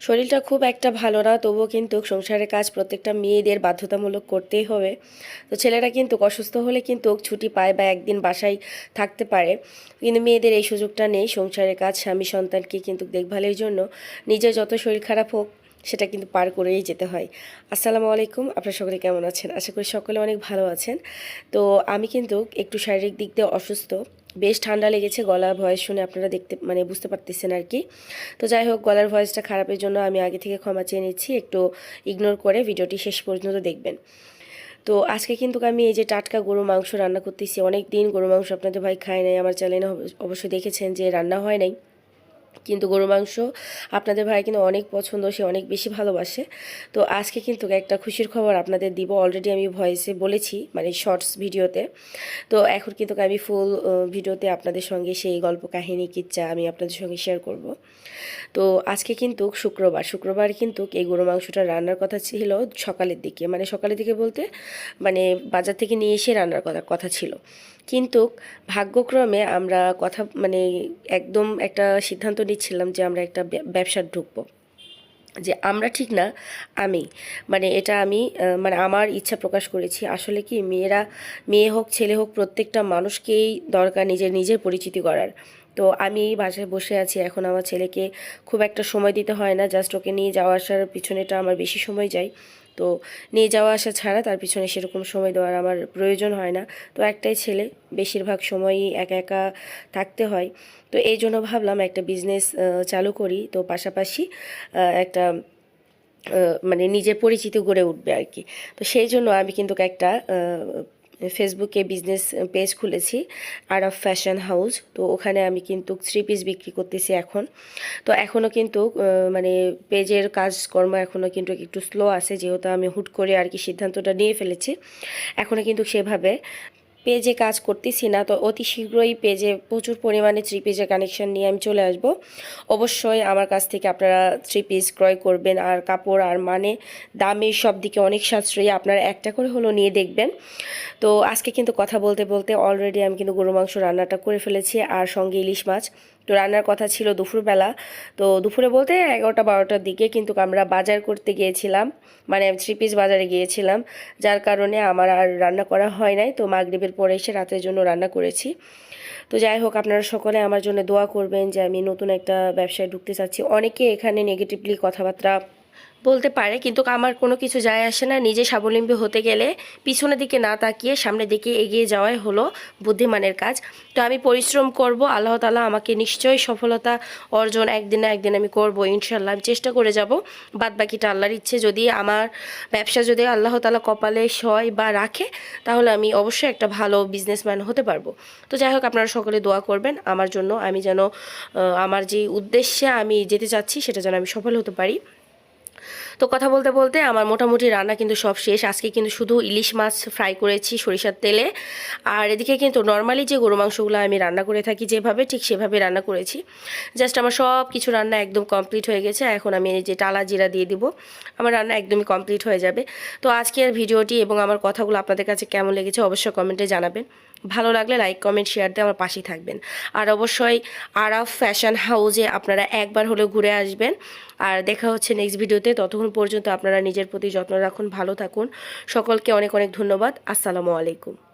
শরীরটা খুব একটা ভালো না, তবুও কিন্তু সংসারের কাজ প্রত্যেকটা মেয়েদের বাধ্যতামূলক করতেই হবে। তো ছেলেরা কিন্তু অসুস্থ হলে কিন্তু ছুটি পায় বা একদিন বাসায় থাকতে পারে, কিন্তু মেয়েদের এই সুযোগটা নেই। সংসারের কাজ, স্বামী সন্তানকে কিন্তু দেখভালের জন্য নিজের যত শরীর খারাপ হোক সেটা কিন্তু পার করেই যেতে হয়। আসসালামু আলাইকুম, আপনারা সকলে কেমন আছেন? আশা করি সকলে অনেক ভালো আছেন। তো আমি কিন্তু একটু শারীরিক দিক দিয়ে অসুস্থ, বেশ ঠান্ডা লেগেছে। গলার ভয়েস শুনে আপনারা দেখতে বুঝতে পারতেছেন আর কি। তো যাই হোক, গলার ভয়েসটা খারাপের জন্য আমি আগে থেকে ক্ষমা চেয়ে নিচ্ছি। একটু ইগনোর করে ভিডিওটি শেষ পর্যন্ত দেখবেন। তো আজকে কিন্তু আমি এই যে টাটকা গরু মাংস রান্না করতেছি। অনেক দিন গরু মাংস আপনাদের ভাই খায় নাই, আমার চ্যানেলে অবশ্যই দেখেছেন যে রান্না হয় নাই, কিন্তু গরু মাংস আপনাদের ভাই কিন্তু অনেক পছন্দ, সে অনেক বেশি ভালোবাসে। তো আজকে কিন্তু একটা খুশির খবর আপনাদের দিব। অলরেডি আমি ভয়েসে বলেছি, শর্টস ভিডিওতে। তো এখন কিন্তু আমি ফুল ভিডিওতে আপনাদের সঙ্গে সেই গল্প কাহিনী কিচ্ছা আমি আপনাদের সঙ্গে শেয়ার করব। তো আজকে কিন্তু শুক্রবার কিন্তু এই গরু মাংসটা রান্নার কথা ছিল সকালের দিকে, সকালের দিকে বলতে বাজার থেকে নিয়ে এসে রান্নার কথা ছিল। কিন্তু ভাগ্যক্রমে আমরা একদম একটা সিদ্ধান্ত নিচ্ছিলাম যে আমরা একটা ব্যবসা ঢুকবো। যে আমরা ঠিক না, আমি এটা আমি আমার ইচ্ছা প্রকাশ করেছি। আসলে কি, মেয়ে হোক ছেলে হোক প্রত্যেকটা মানুষকেই দরকার নিজের পরিচিতি করার। তো আমি এই বাসায় বসে আছি, এখন আমার ছেলেকে খুব একটা সময় দিতে হয় না, জাস্ট ওকে নিয়ে যাওয়া আসার পিছনেটা আমার বেশি সময় যায়। তো নিয়ে যাওয়া আসা ছাড়া তার পিছনে সেরকম সময় দেওয়ার আমার প্রয়োজন হয় না। তো একটাই ছেলে, বেশিরভাগ সময়ই একা একা থাকতে হয়। তো এই জন্য ভাবলাম একটা বিজনেস চালু করি, তো পাশাপাশি একটা নিজের পরিচিতি গড়ে উঠবে আর কি। তো সেই জন্য আমি কিন্তু একটা ফেসবুকে বিজনেস পেজ খুলেছি, আরব ফ্যাশন হাউস। তো ওখানে আমি কিন্তু 3 পিস বিক্রি করতেছি এখন। তো এখনও কিন্তু পেজের কাজকর্ম এখনও কিন্তু একটু স্লো আছে, যেহেতু আমি হুট করে আর কি সিদ্ধান্তটা নিয়ে ফেলেছি। এখনও কিন্তু সেভাবে পেজে কাজ করতেছি না। তো অতি শীঘ্রই পেজে প্রচুর পরিমাণে 3 পিসের কানেকশন নিয়ে আমি চলে আসব। অবশ্যই আমার কাছ থেকে আপনারা 3 পিস ক্রয় করবেন। আর কাপড় আর দামে সব দিকে অনেক সাশ্রয়ী, আপনারা একটা করে হলো নিয়ে দেখবেন। তো আজকে কিন্তু কথা বলতে বলতে অলরেডি আমি কিন্তু গরু মাংস রান্নাটা করে ফেলেছি, আর সঙ্গে ইলিশ মাছ। তো রান্নার কথা ছিল দুপুরবেলা। তো দুপুরে বলতে 11টা-12টার দিকে কিন্তু আমরা বাজার করতে গিয়েছিলাম, 3 পিস বাজারে গিয়েছিলাম, যার কারণে আমার আর রান্না করা হয় নাই। তো মাগরিবের পরে এসে রাতের জন্য রান্না করেছি। তো যাই হোক, আপনারা সকলে আমার জন্য দোয়া করবেন যে আমি নতুন একটা ব্যবসায় ঢুকতে চাচ্ছি। অনেকে এখানে নেগেটিভলি কথাবার্তা বলতে পারে, কিন্তু আমার কোনো কিছু যায় আসে না। নিজে স্বাবলম্বী হতে গেলে পিছনের দিকে না তাকিয়ে সামনের দিকে এগিয়ে যাওয়াই হলো বুদ্ধিমানের কাজ। তো আমি পরিশ্রম করব, আল্লাহ তাআলা আমাকে নিশ্চয়ই সফলতা অর্জন একদিন না একদিন আমি করব ইনশাল্লাহ। আমি চেষ্টা করে যাব, বাদ বাকিটা আল্লাহর ইচ্ছে। যদি আমার ব্যবসা যদি আল্লাহ তাআলা কপালে সয় বা রাখে, তাহলে আমি অবশ্যই একটা ভালো বিজনেসম্যান হতে পারবো। তো যাই হোক, আপনারা সকলে দোয়া করবেন আমার জন্য, আমি যেন আমার যে উদ্দেশ্যে আমি যেতে চাচ্ছি সেটা যেন আমি সফল হতে পারি। তো কথা বলতে বলতে আমার মোটামুটি রান্না কিন্তু সব শেষ। আজকে কিন্তু শুধু ইলিশ মাছ ফ্রাই করেছি সরিষার তেলে। আর এদিকে কিন্তু নর্মালি যে গরু মাংসগুলো আমি রান্না করে থাকি যেভাবে, ঠিক সেভাবে রান্না করেছি। জাস্ট আমার সব কিছু রান্না একদম কমপ্লিট হয়ে গেছে। এখন আমি এই যে টালা জিরা দিয়ে দিব, আমার রান্না একদমই কমপ্লিট হয়ে যাবে। তো আজকের ভিডিওটি এবং আমার কথাগুলো আপনাদের কাছে কেমন লেগেছে অবশ্যই কমেন্টে জানাবেন। ভালো লাগলে লাইক কমেন্ট শেয়ার দিয়ে আমার পাশেই থাকবেন। আর অবশ্যই আরব ফ্যাশন হাউসে আপনারা একবার হলেও ঘুরে আসবেন। আর দেখা হচ্ছে নেক্সট ভিডিওতে। ততক্ষণ পর্যন্ত আপনারা নিজের প্রতি যত্ন রাখুন, ভালো থাকুন। সকলকে অনেক অনেক ধন্যবাদ। আসসালামু আলাইকুম।